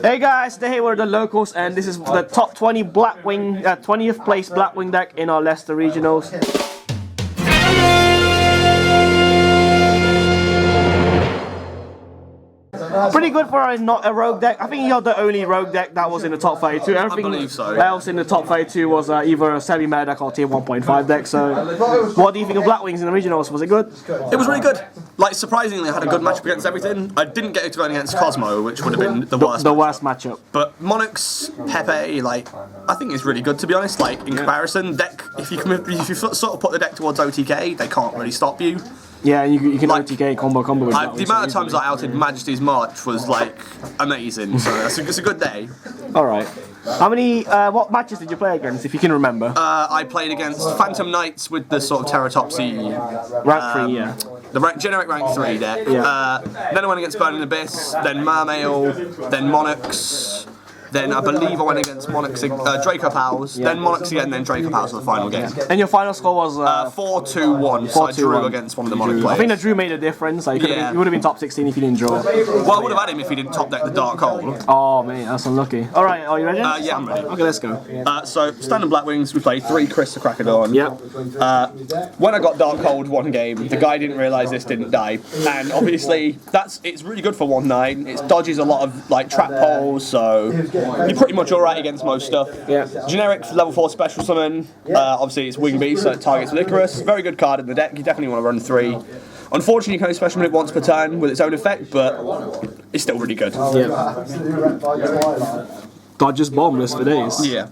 Hey guys, today we're the locals and this is the top 20 Blackwing, 20th place Blackwing deck in our Leicester Regionals. Pretty good for a rogue deck. I think you're the only rogue deck that was in the top 32. Everything I believe so. else in the top 32 was either a semi-meta deck or tier 1.5 deck. So, what do you think of Blackwings in the regionals? Was it good? It was really good. Like, surprisingly, I had a good matchup against everything. I didn't get to go against Cosmo, which would have been the worst. The worst matchup. But Monarchs, Pepe, like, I think it's really good to be honest. Like, in comparison, deck if you sort of put the deck towards OTK, they can't really stop you. Yeah, you can like, OTK combo with the amount of times I outed Majesty's March was like amazing. So it's a good day. All right. How many? What matches did you play against, if you can remember? I played against Phantom Knights with the sort of Teratopsy rank 3, yeah. The generic rank 3 deck. Yeah. Then I went against Burning Abyss, then Mermail, then Monarchs. Then I believe I went against Monarchs, Draco Pals, then Monarchs again, then Draco Pals for the final game. And your final score was 4-2-1, so I drew against one of the Monarch players. I think the drew made a difference. Like, you would have been top 16 if you didn't draw. Well, I would have had him if he didn't top deck the Dark Cold. Oh man, that's unlucky. Alright, are you ready? Yeah, I'm ready. Okay, let's go. So, standard Blackwings, we played 3 Crystal Cracodon. Yep. When I got Dark Cold one game, the guy didn't realise this didn't die. And obviously, it's really good for 1-9. It dodges a lot of like trap poles, so you're pretty much alright against most stuff. Yeah. Generic level 4 special summon. Obviously, it's Wing Beast, so it targets with Icarus. Very good card in the deck. You definitely want to run 3. Unfortunately, you can only special summon it once per turn with its own effect, but it's still really good. Yeah. Dodges bombless for days. Yeah.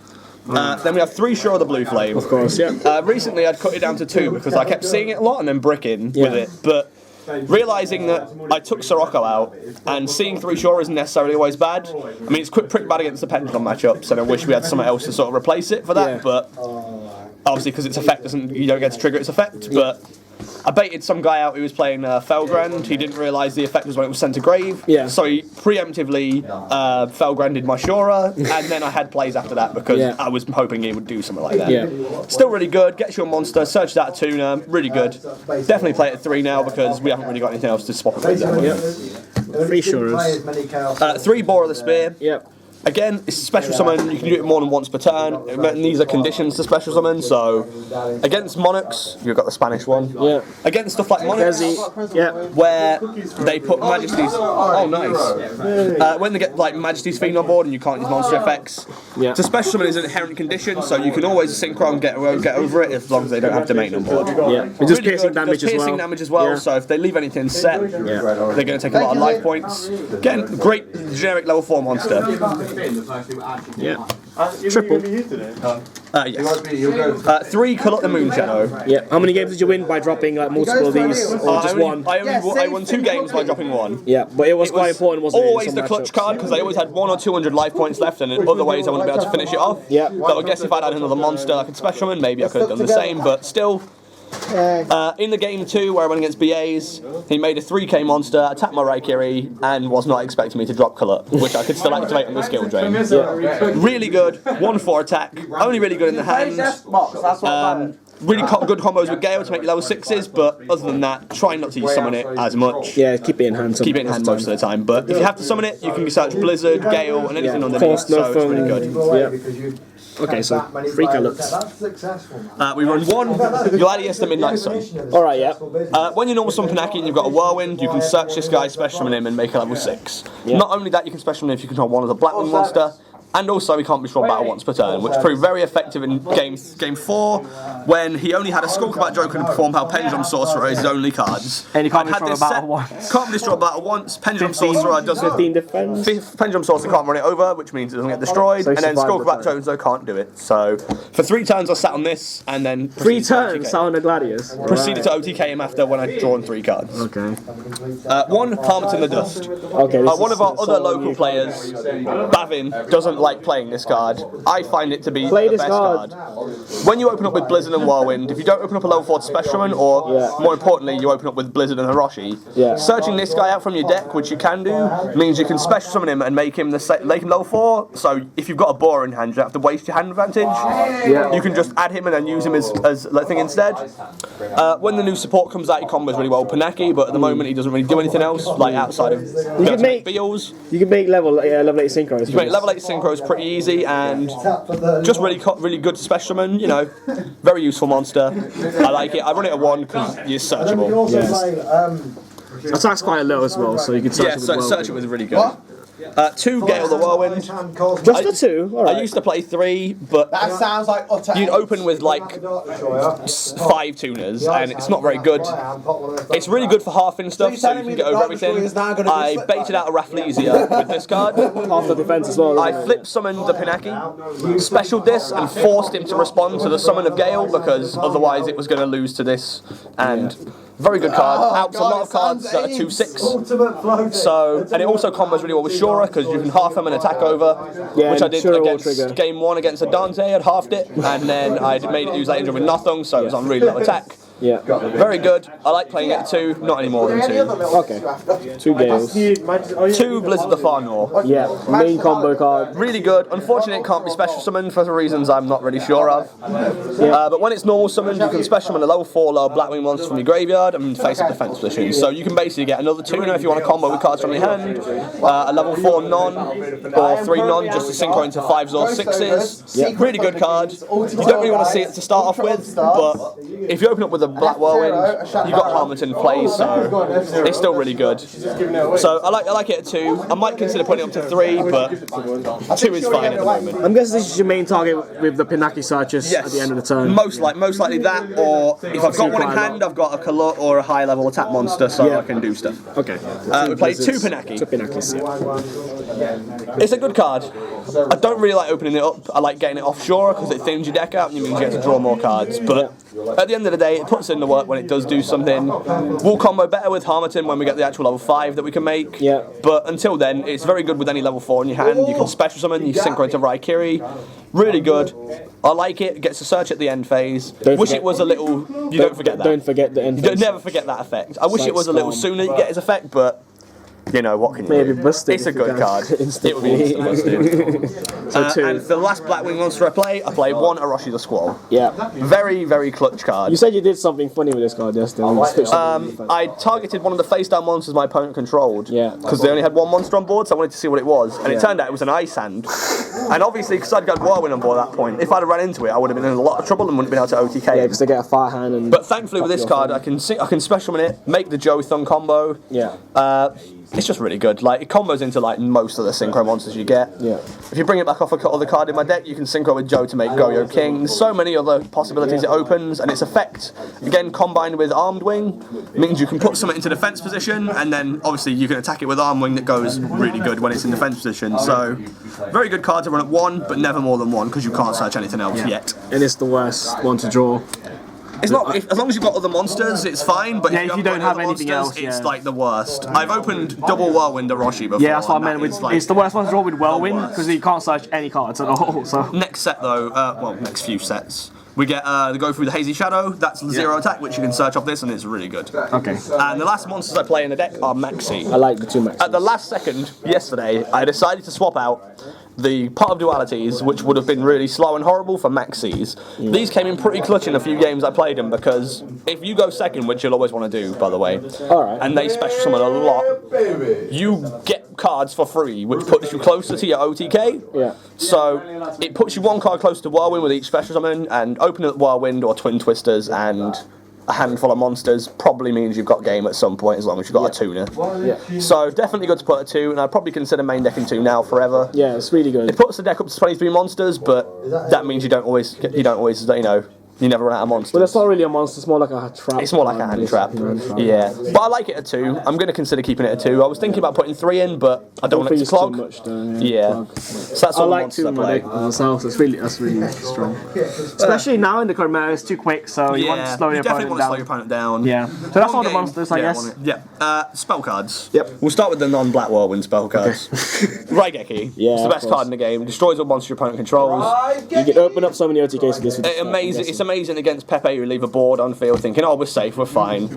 Then we have 3 Shore of the Blue Flame. Of course, yeah. Recently, I'd cut it down to 2 because I kept seeing it a lot and then bricking with it. But realising that I took Sirocco out and seeing 3 Shore isn't necessarily always bad. I mean, it's pretty bad against the Pendulum matchups, and I wish we had something else to sort of replace it for that. But obviously, because its effect you don't get to trigger its effect. But I baited some guy out who was playing Felgrand. He didn't realise the effect was when it was sent to grave. Yeah. So he preemptively Felgranded my Shora, and then I had plays after that because I was hoping he would do something like that. Yeah. Still really good. Gets you a monster. Search that tuna. Really good. Definitely play it at 3 now because we haven't really got anything else to swap it with. Yep. 3 Shorers. 3 Bore of the Spear. Yep. Again, it's a special summon, you can do it more than once per turn, and these are conditions to special summon, so against Monarchs, you've got the Spanish one. Yeah. Against stuff like Monarchs, where they put Majesty's, when they get like Majesty's Fiend on board and you can't use monster effects, to special summon is an inherent condition, so you can always synchro and get over it as long as they don't have domain on board. Yeah. It's just piercing damage as well. Piercing damage as well, so if they leave anything set, they're going to take a lot of life points. Again, great generic level 4 monster. Yeah. Triple. Yes. 3 Colour the Moon Shadow. Yeah. How many games did you win by dropping like multiple of these, or just one? I won 2 games by dropping 1. Yeah, but it was quite important, wasn't it? Always the clutch card because I always had 100 or 200 life points left, and in other ways I wouldn't be able to finish it off. Yeah. But I guess if I'd had another monster I could special summon, maybe I could have done the same. But still. In the game 2, where I went against BAs, he made a 3k monster, attacked my Raikiri, and was not expecting me to drop Colour, which I could still activate on the skill drain. Really good, 1-4 attack, only really good in the hand. Really good combos with Gale to make you level 6s, but other than that, try not to summon it as much. Yeah, keep it in hand. Keep it in hand most of the time, but if you have to summon it, you can search Blizzard, Gale, and anything underneath, so it's really good. Yeah. Okay, so 3 colours. We run 1 Gladius the Midnight Sun. Alright, yeah. When you're normal summon Panaki and you've got a Whirlwind, you can search this guy, special summon him, and make a level 6. Yeah. Not only that, you can special summon him if you control one of the Blackwing monster, and also he can't be destroyed battle once per turn, which proved very effective in game 4, when he only had a Skull Combat Joker to perform how Pendulum Sorcerer is his only cards. And he can't be destroyed battle once. Can't be destroyed battle once. Pendulum Sorcerer doesn't. 15 defense. Pendulum Sorcerer can't run it over, which means it doesn't get destroyed. So and then Skull Combat Joker can't do it. So for 3 turns I sat on this, and then 3 turns sat on the Gladius. Proceeded to OTK him after when I'd drawn 3 cards. Okay. 1 Palmet in the Dust. Okay. One of our other local players, Bavin, doesn't like playing this card. I find it to be Play the this best card. When you open up with Blizzard and Whirlwind, if you don't open up a level 4 Special Summon, or more importantly, you open up with Blizzard and Hiroshi, searching this guy out from your deck, which you can do, means you can Special Summon him and make him level 4. So if you've got a boar in hand, you don't have to waste your hand advantage. You can just add him and then use him as that thing instead. When the new support comes out, he combos really well with Pinaki, but at the moment he doesn't really do anything else, like outside of Beals. You can make level 8 synchros. You can make level 8 synchros pretty easy, and just really good to Special Summon, you know, very useful monster. I like it. I run it at 1 because you're searchable. Attack's quite a low as well, so you can search it with search it with really good. 2 Gale the Whirlwind. Just the 2? Alright. I used to play 3, but that sounds like you'd open with like 5 tuners, and it's not very good. It's really good for halving stuff, so you can get over everything. I baited out a Rafflesia with this card. Half the defense as well. I flip summoned the Pinaki, special this, and forced him to respond to the summon of Gale, because otherwise it was going to lose to this. And very good card. Helps a lot of cards that are 2/6. So, and it also combos really well with Shura, because you can half him and attack over, which I did against game 1 against a Dante. I'd halved it, and then I made it use that injury with nothing, so it was on really low attack. Yeah. Very good. I like playing it at 2, not any more than 2. Okay. 2 Gales. 2 Blizzard the Far North. Yeah, main combo card. Really good. Unfortunately, it can't be special summoned for the reasons I'm not really sure of. But when it's normal summoned, you can special summon a level 4 low Blackwing monster from your graveyard and face up defense position. So you can basically get another tuner if you want to combo with cards from your hand, a level 4 non, or 3 non just to synchro into 5s or 6s. Really good card. You don't really want to see it to start off with, but if you open up with a Black Whirlwind, you got Harmington plays, so it's still really good. So I like it at 2. I might consider putting it up to 3, but 2 is fine at the moment. I'm guessing this is your main target with the Pinaki searches at the end of the turn. Most likely that, or if I've got one in hand, I've got a Kalut or a high level attack monster, so I can do stuff. Okay. We played 2 Pinaki. 2 Pinakis, It's a good card. I don't really like opening it up. I like getting it offshore because it thins your deck out and it means you get to draw more cards. But at the end of the day, it puts in the work when it does do something. We'll combo better with Harmington when we get the actual level 5 that we can make. But until then, it's very good with any level 4 in your hand. You can special summon, you synchro into Raikiri. Really good. I like it. It gets a search at the end phase. Wish it was a little. You don't forget that. Don't forget the end phase. Never forget that effect. I wish it was a little sooner you get his effect, but. You know, what can you Maybe do? busted It's a good card. It would be busted. And for the last Blackwing monster I played 1 Hiroshi the Squall. Very, very clutch card. You said you did something funny with this card yesterday. I targeted one of the face down monsters my opponent controlled. Because they only had 1 monster on board, so I wanted to see what it was. And it turned out it was an Ice Hand. And obviously, because I'd got Whirlwind on board at that point, if I'd have run into it, I would have been in a lot of trouble and wouldn't have been able to OTK. Yeah, because they get a fire hand and. But thankfully, with this card, I can special summon it, make the Joe Thung combo. It's just really good. Like, it combos into like most of the synchro monsters you get. If you bring it back off other card in my deck, you can synchro with Joe to make Goyo King. There's so many other possibilities it opens, and its effect, again, combined with Armed Wing, means you can put something into defense position, and then obviously you can attack it with Armed Wing that goes really good when it's in defense position. So, very good card to run at 1, but never more than 1, because you can't search anything else yet. And it's the worst one to draw. It's not, as long as you've got other monsters, it's fine, but if you don't have anything monsters, else, it's like the worst. I've opened double Whirlwind Hiroshi before. Yeah, that's what I meant. It's the worst one to draw with Whirlwind, because you can't search any cards at all. So. Next set though, next few sets, we get the go through the Hazy Shadow. That's 0 attack, which you can search off this, and it's really good. Okay. And the last monsters I play in the deck are Maxi. I like the 2 Maxis. At the last second, yesterday, I decided to swap out the Pot of Dualities, which would have been really slow and horrible, for Maxis. These came in pretty clutch in a few games I played them, because if you go second, which you'll always want to do, by the way, and they special summon a lot, you get cards for free, which puts you closer to your OTK. So it puts you 1 card closer to Whirlwind with each special summon, and opening up Whirlwind or Twin Twisters and a handful of monsters probably means you've got game at some point, as long as you've got a tuner. So definitely good to put a 2, and I'd probably consider main decking 2 now forever. Yeah, it's really good. It puts the deck up to 23 monsters, but that means you don't always you know, You never run out of monsters. But it's not really a monster, it's more like a trap. It's more like a hand trap. Yeah. But I like it at 2. I'm going to consider keeping it at 2. I was thinking about putting 3 in, but I don't want it to clog. Too much, though, yeah. So that's all I like monsters 2 I in my play. deck myself, so that's really strong. Especially now in the current meta, it's too quick, so you want to slow your definitely opponent want to slow your down. opponent down. Yeah. So that's all the game, monsters, I guess. Yeah. Spell cards. Yep. We'll start with the non-Black Whirlwind spell cards. Raigeki. Yeah, it's the best card in the game. Destroys all monsters your opponent controls. You can open up so many OTKs with this. It's amazing against Pepe, who leave a board on field thinking, oh, we're safe, we're fine.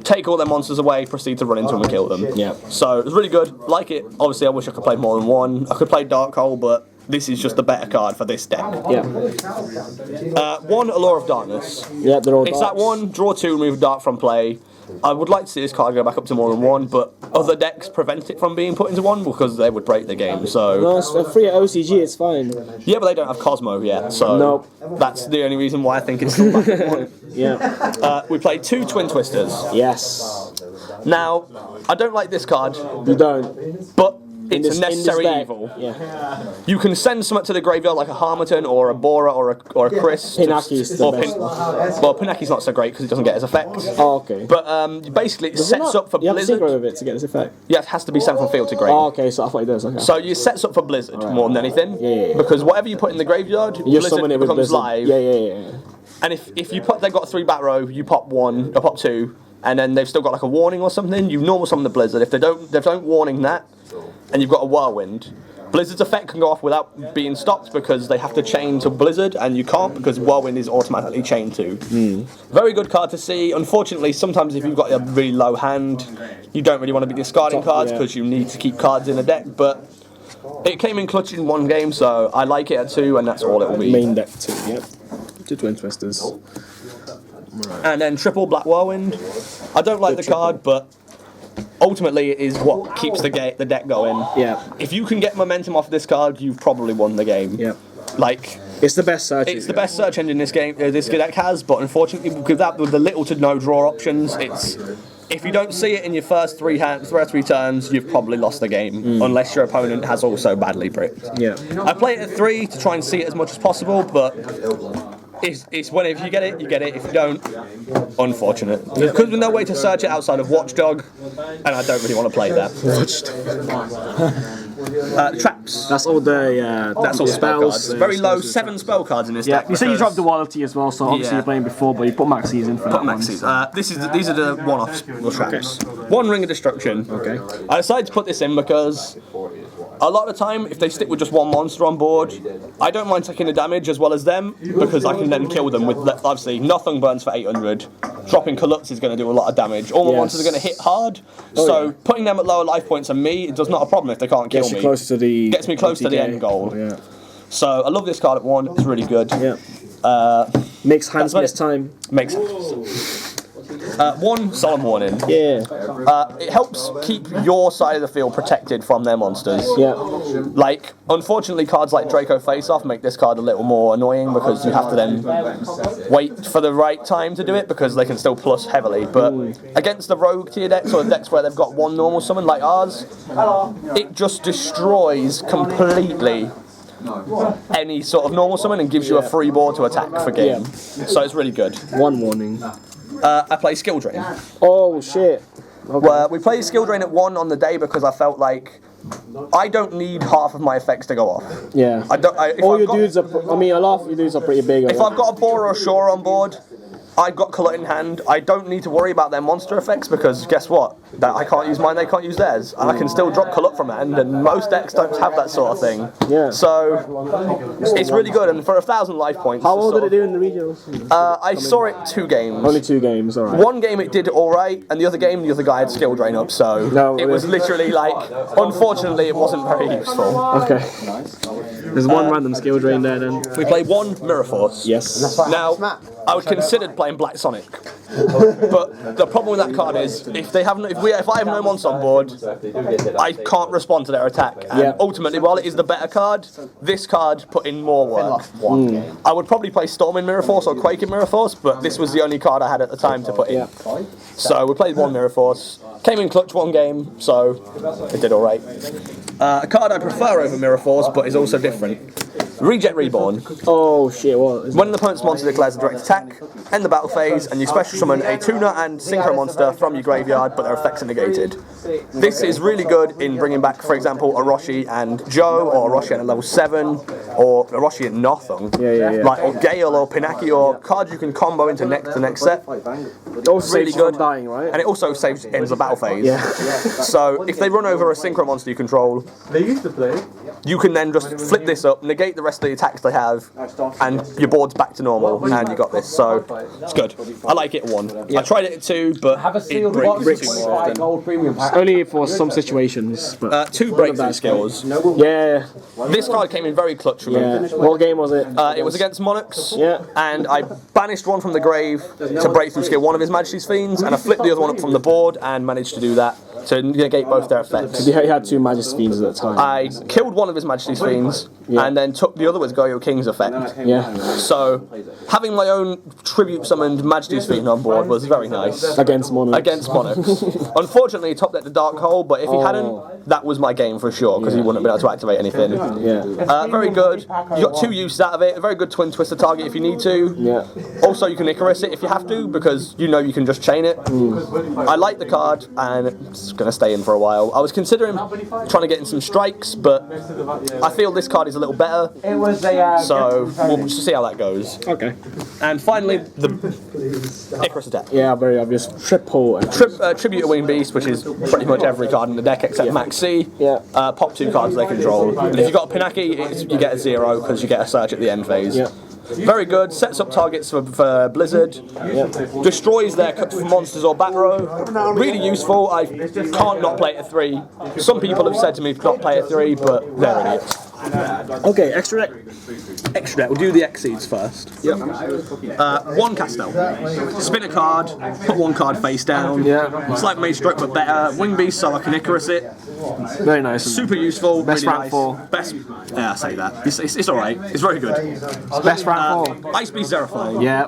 Take all their monsters away, proceed to run into them and kill them. Yeah. So it's really good. Like it. Obviously, I wish I could play more than one. I could play Dark Hole, but this is just the better card for this deck. Yeah. 1, Allure of Darkness. Yeah, they're all It's that one, draw 2, remove Dark from play. I would like to see this card go back up to more than 1, but other decks prevent it from being put into 1 because they would break the game. So No, it's free at OCG, it's fine. yeah, but they don't have Cosmo yet, so Nope. that's the only reason why I think it's still back at 1. Yeah. We played 2 Twin Twisters. Yes. Now, I don't like this card, You don't. but In it's this- a in this necessary deck. evil. Yeah. You can send something to the graveyard like a Harmattan or a Bora or a Chris. Pinaki's the best Well, Pinaki's not so great because it doesn't get his effect. Oh, okay. But basically, it sets up for You have to synchro Blizzard. with it to get this effect. Yeah, it has to be sent from field to grave. Oh, okay, so I thought it does, okay. So you sets up for Blizzard more than anything. Yeah. Because whatever you put in the graveyard, You Blizzard summon it with becomes Blizzard. live. Yeah. And if you put, they've got 3 back row, you pop 1, or pop 2, and then they've still got like a warning or something, you normal summon the Blizzard. If they don't warning that, and you've got a Whirlwind, Blizzard's effect can go off without being stopped because they have to chain to Blizzard, and you can't because Whirlwind is automatically chained to. Very good card to see. Unfortunately, sometimes if you've got a really low hand, you don't really want to be discarding cards because you need to keep cards in a deck, but it came in clutch in 1 game, so I like it at 2, and that's all it will be. Main deck too, yep. 2 Twin Twisters. And then triple Black Whirlwind. I don't like the card, but ultimately it is what keeps the deck going. Yeah. If you can get momentum off this card, you've probably won the game. Yep. Like, It's the best search. it's the best search engine this game, this deck has, but unfortunately, with the little to no draw options, it's if you don't see it in your first 3 turns, you've probably lost the game, unless your opponent has also badly bricked. Yeah. I play it at 3 to try and see it as much as possible, but it's when if you get it, you get it. If you don't, unfortunate. Because there's no way to search it outside of Watchdog, and I don't really want to play that. Traps. That's all the That's all the spell spells. cards. Very low, 7 spell cards in this Yeah. deck. You say you because- dropped duality as well, so obviously you're playing before, but you put maxis in for that Put one. maxis. These are the one-off traps. 1 Ring of Destruction. Okay. I decided to put this in because a lot of the time, if they stick with just 1 monster on board, I don't mind taking the damage as well as them because I can then kill them with obviously nothing burns for 800. Dropping Kalutz is going to do a lot of damage. All my monsters are going to hit hard, so putting them at lower life points than me, it does not a problem if they can't kill Gets you me. close to the Gets me close to the OTK. end goal. Yeah. So I love this card at 1. It's really good. Yeah. Makes hands about miss it. time. Makes 1 Solemn Warning. Yeah. It helps keep your side of the field protected from their monsters. Yeah. Like, unfortunately, cards like Draco Face-Off make this card a little more annoying because you have to then wait for the right time to do it because they can still plus heavily. But against the rogue tier decks or decks where they've got 1 normal summon like ours, it just destroys completely any sort of normal summon and gives you a free board to attack for game. So it's really good. 1 warning. I play Skill Drain. Oh shit. Okay. We played Skill Drain at 1 on the day because I felt like I don't need half of my effects to go off. Yeah. If All I've your got- dudes are. I mean, a lot of your dudes are pretty big. If I've got a Bora or a Shore on board, I've got Colette in hand, I don't need to worry about their monster effects because guess what? That I can't use mine, they can't use theirs. And I can still drop Colette from hand, and most decks don't have that sort of thing. Yeah. So it's really good, and for 1,000 life points. How it's well sort did it of- do in the regionals? I saw it 2 games. Only 2 games, alright. 1 game it did alright, and the other game the other guy had skill drain up, so No, it was really? literally like, unfortunately it wasn't very useful. Okay. There's 1 random skill drain there then. We played 1 Mirror Force. Yes. Now, I would considered playing Black Sonic, but the problem with that card is if I have no monster on board, I can't respond to their attack. And ultimately, while it is the better card, this card put in more work. I would probably play Storm in Mirror Force or Quake in Mirror Force, but this was the only card I had at the time to put in. So we played 1 Mirror Force, came in clutch 1 game, so it did alright. A card I prefer over Mirror Force, but is also different. Reject Reborn. Oh shit, what is When an opponent's monster declares a direct attack, end the battle phase, and you special summon a tuner and synchro monster from your graveyard, but their effects are negated. This is really good in bringing back, for example, Orochi and Joe, or Orochi at level 7, or Orochi at Nothung. Yeah. Like, or Gale, or Pinaki, or cards you can combo into the next set. it? Also Really good. dying, right? And it also ends the battle phase. Yeah. So if they run over a synchro monster you control, They used to play. you can then just flip this up, negate the rest of the attacks they have, and your board's back to normal, and you got this. So it's good. I like it at 1. I tried it at 2, but it breaks too more often. Gold premium pack. Only for some situations, but 2 breakthrough skills. yeah. This card came in very clutch for me. Yeah. What game was it? It was against Monarchs, Yeah. and I banished one from the grave to breakthrough skill one of His Majesty's Fiends, and I flipped the other one up from the board and managed to do that to negate both their effects. He had 2 Majesty Fiends at the time. I killed one of His Majesty's Fiends, and then took the other with Yugioh King's effect. Yeah. So, having my own tribute summoned Majesty's Fiend on board was very nice. Against Monarchs. Against Monarchs. Unfortunately, he top decked the Dark Hole, but if he hadn't, that was my game for sure, because he wouldn't have been able to activate anything. Yeah. Very good. You got 2 uses out of it. A very good Twin Twister target if you need to. Yeah. Also, you can Icarus it if you have to, because you know you can just chain it. I like the card, and it's going to stay in for a while. I was considering trying to get in some strikes, but I feel this card is a little better. It was a. So we'll just see how that goes. Okay. And finally, the Icarus attack. Yeah, very obvious. Triple. And Tribute to Winged Beast, which is pretty much every card in the deck except Max C. Yeah. Pop 2 cards they control. And if you've got a Pinaki, you get a 0 because you get a search at the end phase. Yeah. Very good. Sets up targets for Blizzard. Destroys their monsters or back row. Really useful. I can't not play it at 3. Some people have said to me not play at 3, but they're idiots. Okay, extra deck. Extra deck. We'll do the X-Seeds first. Yep. 1 Castel. Spin a card, put 1 card face down. Yeah. It's like Mage Stroke but better. Wing Beast so I can Icarus it. Very nice. Super useful. Best really rank nice. 4. Best. Yeah, I say that. It's alright. It's very good. Best rank 4. Ice Beast Zerify. Yeah.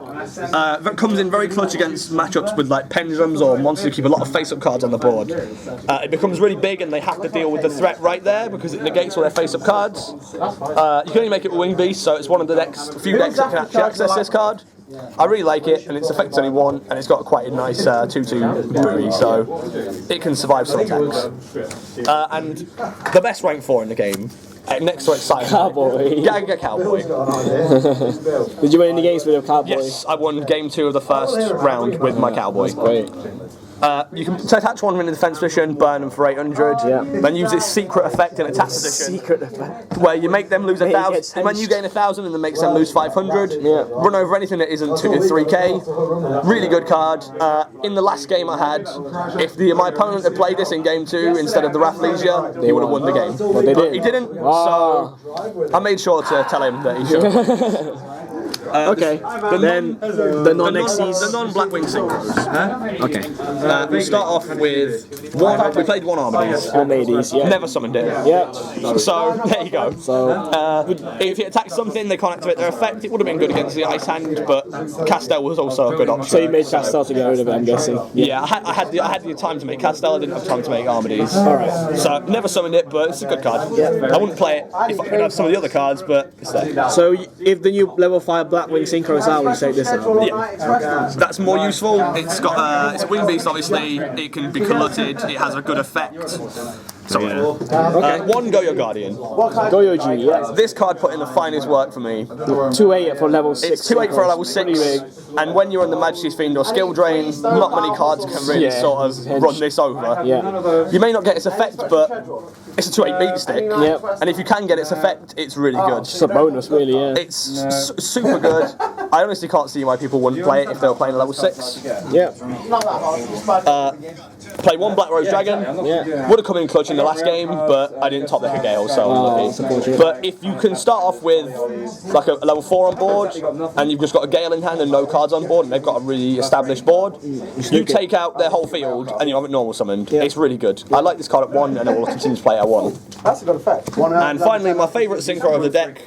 That comes in very clutch against matchups with like pendulums or monsters who keep a lot of face-up cards on the board. It becomes really big and they have to deal with the threat right there because it negates all their face-up cards. You can only make it with Wing Beast, so it's one of the few decks that can actually access this card. I really like it, and its effect's only 1, and it's got quite a nice 2/2 booty, so it can survive some attacks. And the best rank 4 in the game, next to Excitement. Cowboy. Gaga Cowboy. Did you win any games with your Cowboy? Yes, I won game 2 of the first round with my Cowboy. Great. You can attach one in a defense position, burn them for 800, then use its secret effect in attack position. Secret effect. Where you make them lose It 1,000, gets when you gain 1,000 and then makes them lose 500. Yeah. Run over anything that isn't 3k. Really good card. In the last game I had, if my opponent had played this in game 2 instead of the Rathlesia, he would have won the game. But they didn't. He didn't, Wow. so I made sure to tell him that he should. Okay. Then the non-Xyz. The non-Blackwing synchros. Okay. We start off with 1. We played 1 Armades. Armades, yeah. Never summoned it. Yeah. So there you go. So If it attacks something, they can't activate their effect. It would have been good against the Ice Hand, but Castel was also a good option. so you made Castel to get rid of it, I'm guessing. Yeah, I had the time to make Castel. I didn't have time to make Armades. Alright. So never summoned it, but it's a good card. I wouldn't play it if I could have some of the other cards, but it's there. So if the new level 5 Blackwing synchros out, you take this out? Yeah, that's more useful. It's got it's a Wing Beast, obviously. It can be colluded. It has a good effect. So yeah. 1 Yugioh Guardian. Goyoji, yeah. This card put in the finest work for me. 2/8 for level 6. It's 2/8 for a level 6, and when you're on the Majesty's Fiend or Skill Drain, not many cards can really sort of run this over. Yeah. You may not get its effect, but it's a 2/8 beat stick, and if you can get its effect, it's really good. It's a bonus, really, yeah. It's super good. I honestly can't see why people wouldn't play it if they were playing a level 6. Yeah. Played 1 Black Rose Dragon. Yeah. Would have come in clutch in the last game, but I didn't top deck a Gale, so unlucky. But if you can start off with like a level 4 on board, and you've just got a Gale in hand and no cards on board, and they've got a really established board, you take out their whole field and you have it normal summoned. It's really good. I like this card at 1, and I will continue to play it at 1. That's a good effect. And finally, my favourite synchro of the deck,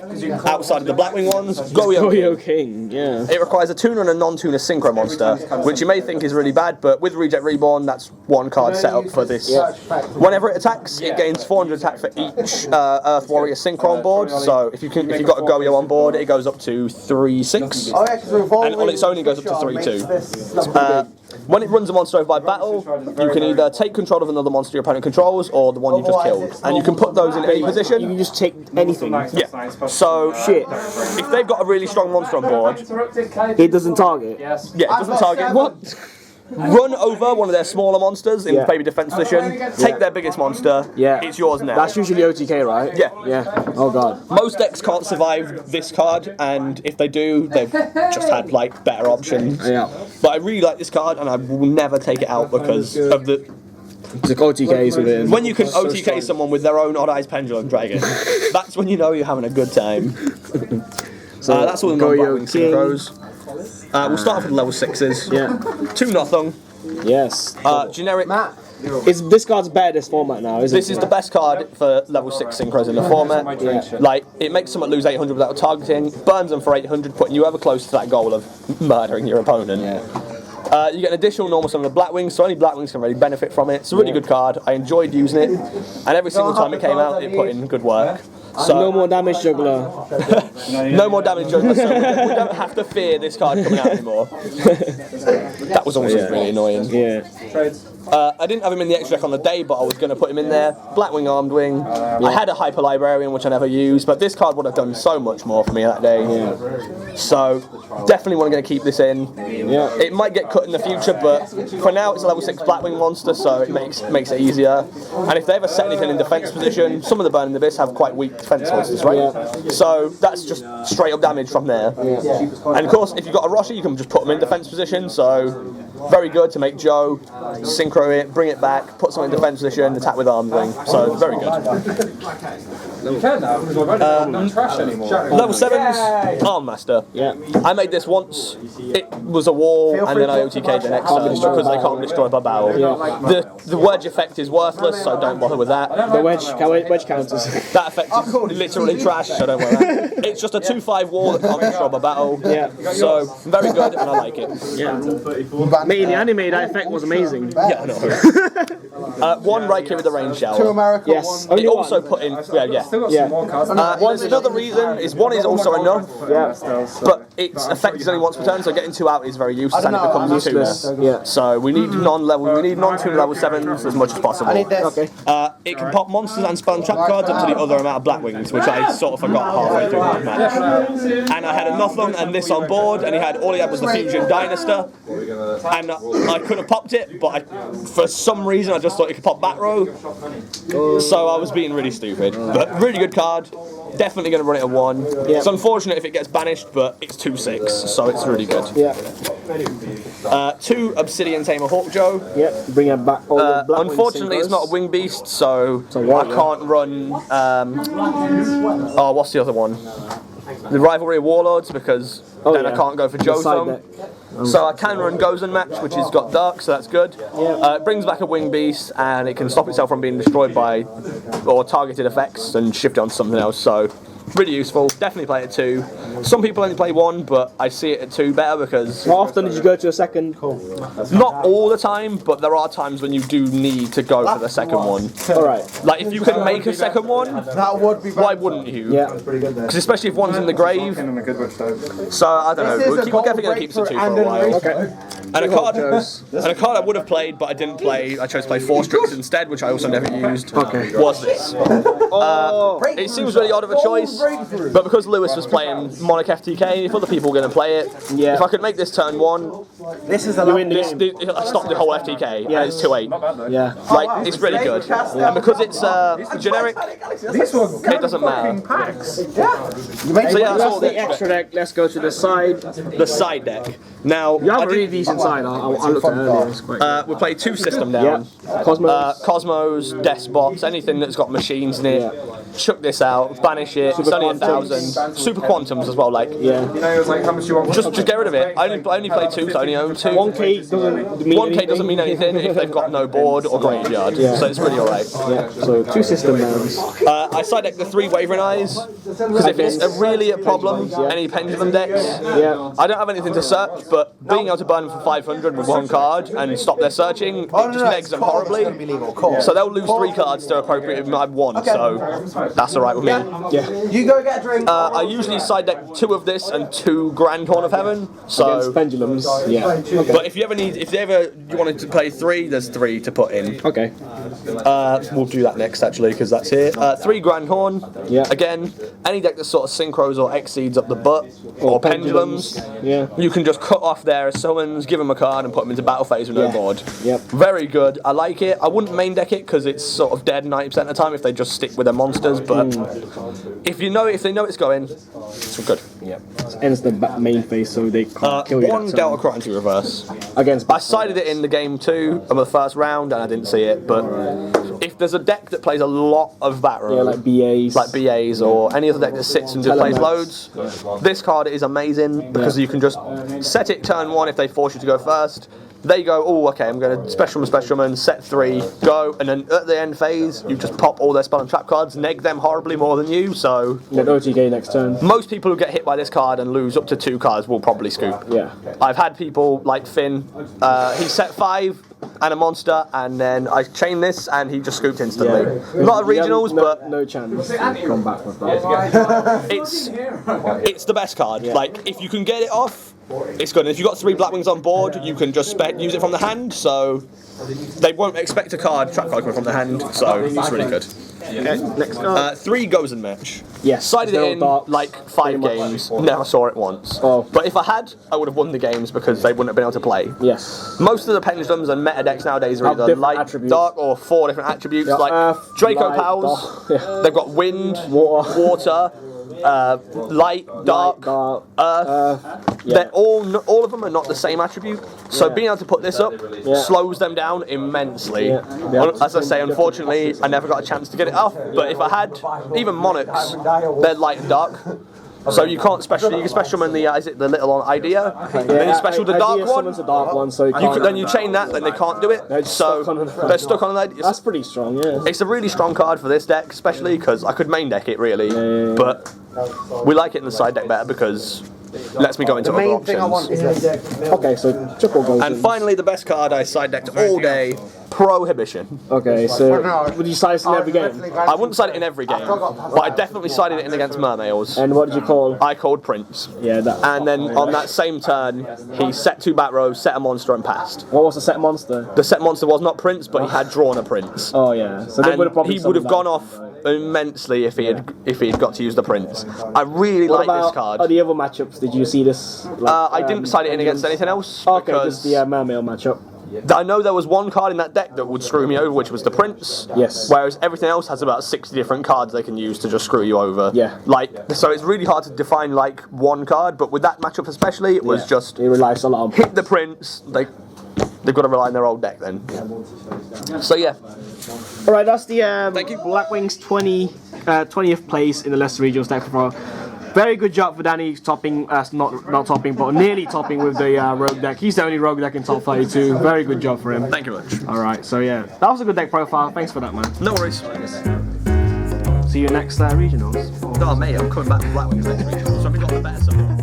outside of the Blackwing ones, Yugioh King, yeah. It requires a tuner and a non-tuner synchro monster, which you may think is really bad, but with Reject Reborn, that's one card set up for this. Whenever it attacks, it gains 400 attack for each Earth Warrior Synchro on board. So if you've got a Yugioh on board, it goes up to 3/6, and on its own it goes up to 3/2. When it runs a monster over by battle, you can either take control of another monster your opponent controls, or the one you just killed, and you can put those in any position. You can just take anything. Yeah. So Shit. if they've got a really strong monster on board, It doesn't target. yeah, it doesn't target. What? Run over one of their smaller monsters in maybe defense position. Take their biggest monster. Yeah. It's yours now. That's usually OTK, right? Yeah. Yeah. Oh god. Most decks can't survive this card, and if they do, they've just had like better options. Yeah. But I really like this card, and I will never take it out because of the. It's like OTKs with it. When you can OTK someone with their own Odd Eyes Pendulum Dragon, that's when you know you're having a good time. So that's all the Yugioh non-Blackwing King. synchros. We'll start off with level 6s. Yeah. 2-0. Yes. Generic. This card's better this format now, isn't it? This is the best card for level 6 synchros in the format. Like, it makes someone lose 800 without targeting, burns them for 800, putting you ever close to that goal of murdering your opponent. You get an additional normal summon of Blackwing, so only Blackwings can really benefit from it. It's a really good card. I enjoyed using it, and every single time it came out, it put in good work. So no more damage juggler. no more damage juggler, so we don't have to fear this card coming out anymore. That was almost really annoying. Yeah. I didn't have him in the extra deck on the day, but I was going to put him in there. Blackwing Armed Wing. I had a Hyper Librarian, which I never used, but this card would have done so much more for me that day. So, definitely want to keep this in. It might get cut in the future, but for now it's a level 6 Blackwing monster, so it makes it easier. And if they ever set anything in defense position, some of the Burning Abyss have quite weak defense monsters, right? So, that's just straight up damage from there. And of course, if you've got a Roshi, you can just put them in defense position, so very good to make Joe synchro it, bring it back, put something in defense position, attack with Armed Wing. So very good. You can now, because we're not trash anymore. Level 7's Arm Master. I made this once. It was a wall, and then I OTK'd the next turn because they can't be destroyed by battle. The wedge effect is worthless, so don't bother with that. The wedge counters. That effect is literally trash, so don't worry about it. It's just a 2/5 wall that can't be destroyed by battle. So very good, and I like it. Mate, in the anime, that effect was amazing. Yeah, I know. One right here with the rain shower. Yes. It also put in, there's another reason, one is also enough, but its effect is only once per turn, so getting 2 out is very useless, and it becomes a 2. So we need non-2 level 7s as much as possible. Okay. It can pop monsters and spell and trap cards up to the other amount of Blackwings, which I sort of forgot halfway through the match. And I had a Nothing and this on board, and all he had was the Fusion Dynaster, and I could have popped it, but for some reason I just thought it could pop back row, so I was being really stupid. But really good card, definitely going to run it at 1. It's unfortunate if it gets banished, but it's 2/6, so it's really good. 2 Obsidian Tamer Hawkjoe. Bring it back. Unfortunately, it's not a Wing Beast, so I can't run. What's the other one? The Rivalry of Warlords, because then I can't go for Jotham. So I can run Gozen Match, which has got Dark, so that's good. It brings back a Wing Beast, and it can stop itself from being destroyed by or targeted effects and shift it onto something else. So really useful. Definitely play it 2. Some people only play 1, but I see it at 2 better because. How often did you go to a second? Not all the time, but there are times when you do need to go for the second one. Alright. Like if you can make a second one, why wouldn't you? Because especially if one's in the grave. So I don't know. We're definitely going to keep it to 2 for a while. And a card I would have played, but I didn't play. I chose to play 4 Strix instead, which I also never used. Was this? It seems really odd of a choice, but because Lewis was playing Monarch FTK, if other people were going to play it, if I could make this turn 1, this is the game. I stopped the whole FTK, and it's 2/8. Like it's really good, and because it's generic, it doesn't matter. So yeah, that's all the extra deck. Let's go to the side. The side deck. Now, you have a really decent side. I looked at it earlier. We play 2 system down. Cosmos. Cosmos, Despots, anything that's got machines in it. chuck this out, banish it. It's only 1,000. Super Quantums as well, like. Yeah. You know, it was like, how much you want? Just get rid of it. I only play 2, so I only own 2. 1k doesn't mean 1k doesn't mean anything if they've got no board or graveyard, so it's really alright. Yeah, so 2 system mounts. I side deck the 3 Wavering Eyes, because if it's really a problem, any pendulum decks, I don't have anything to search, but being able to burn them for 500 with 1 card and stop their searching, it just negs them horribly. So they'll lose 3 cards to appropriate if I have 1, so that's alright with me. Yeah. You go get a drink. I usually side deck 2 of this and 2 Grand Horn of Heaven, so... Against pendulums, yeah. Okay. But if you wanted to play 3, there's 3 to put in. Okay. We'll do that next actually, because that's it. 3 Grand Horn. Yeah. Again, any deck that sort of synchros or exceeds up the butt or pendulums, yeah. you can just cut off their summons, give them a card, and put them into battle phase with no board. Yep. Very good. I like it. I wouldn't main deck it because it's sort of dead 90% of the time if they just stick with their monsters. But if they know it's going, it's good. Yeah. It ends the main phase, so they can't kill you. 1 Delta Crot into reverse. Against. I sided it in the game 2 of the first round, and I didn't see it. But if there's a deck that plays a lot of that row, like BAs, or any other deck that sits and just plays loads, this card is amazing because you can just set it turn 1 if they force you to go first. They go, oh, okay, I'm going to special summon, set 3, go, and then at the end phase, you just pop all their spell and trap cards, neg them horribly more than you, so... Get OTK next turn. Most people who get hit by this card and lose up to 2 cards will probably scoop. Yeah. I've had people like Finn, he set 5 and a monster, and then I chained this, and he just scooped instantly. Not at regionals, but... No chance to come back with that. It's the best card. Like, if you can get it off, it's good. And if you've got 3 Blackwings on board, you can just use it from the hand, so they won't expect a trap card coming from the hand, so it's really good. Next card. 3 Gozen Match. Yes. Sided it in like 5 games, never saw it once. But if I had, I would have won the games because they wouldn't have been able to play. Yes. Most of the pendulums and meta decks nowadays are either light, dark, or 4 different attributes, like Earth, Draco light, Pals. dark. They've got wind, Water. light, dark, earth. They're all of them are not the same attribute. So being able to put this up slows them down immensely. As I say, unfortunately, I never got a chance to get it off. But if I had, even Monarchs, they're light and dark. So you can't special. You can special summon the is it the little on idea, and then you special the dark one. The dark one, so Then you chain that, then they can't do it. They're stuck on an idea. That's pretty strong, yeah. It's a really strong card for this deck, especially because I could main deck it really, but we like it in the side deck better because it lets me go into other options. Okay, so triple gold. And finally, the best card I side decked all day. Prohibition. Okay, so would you side it in every game? I wouldn't side it in every game, but I definitely sided it in against Mermails. And what did you call? I called Prince. Yeah, that. And then on that same turn, he set 2 back rows, set a monster, and passed. What was the set monster? The set monster was not Prince, but he had drawn a Prince. Oh yeah, so they would have probably. He would have gone off immensely if he had got to use the Prince. I really like this card. The other matchups, did you see this? I didn't side it in against anything else. Okay, just the Mermail matchup. I know there was one card in that deck that would screw me over, which was the Prince. Yes. Whereas everything else has about 60 different cards they can use to just screw you over. Yeah. Like, so it's really hard to define like one card, but with that matchup especially, it was just it relies a lot on hit the Prince. They've got to rely on their old deck then. So yeah. All right, that's the Thank you. Blackwings 20th place in the Leicester Regional stack for. Very good job for Danny topping, not topping, but nearly topping with the rogue deck. He's the only rogue deck in top 32. Very good job for him. Thank you very much. All right, so yeah, that was a good deck profile. Thanks for that, man. No worries. See you next regionals. Oh mate, I'm coming back to Blackwings next week, so I've got the better stuff.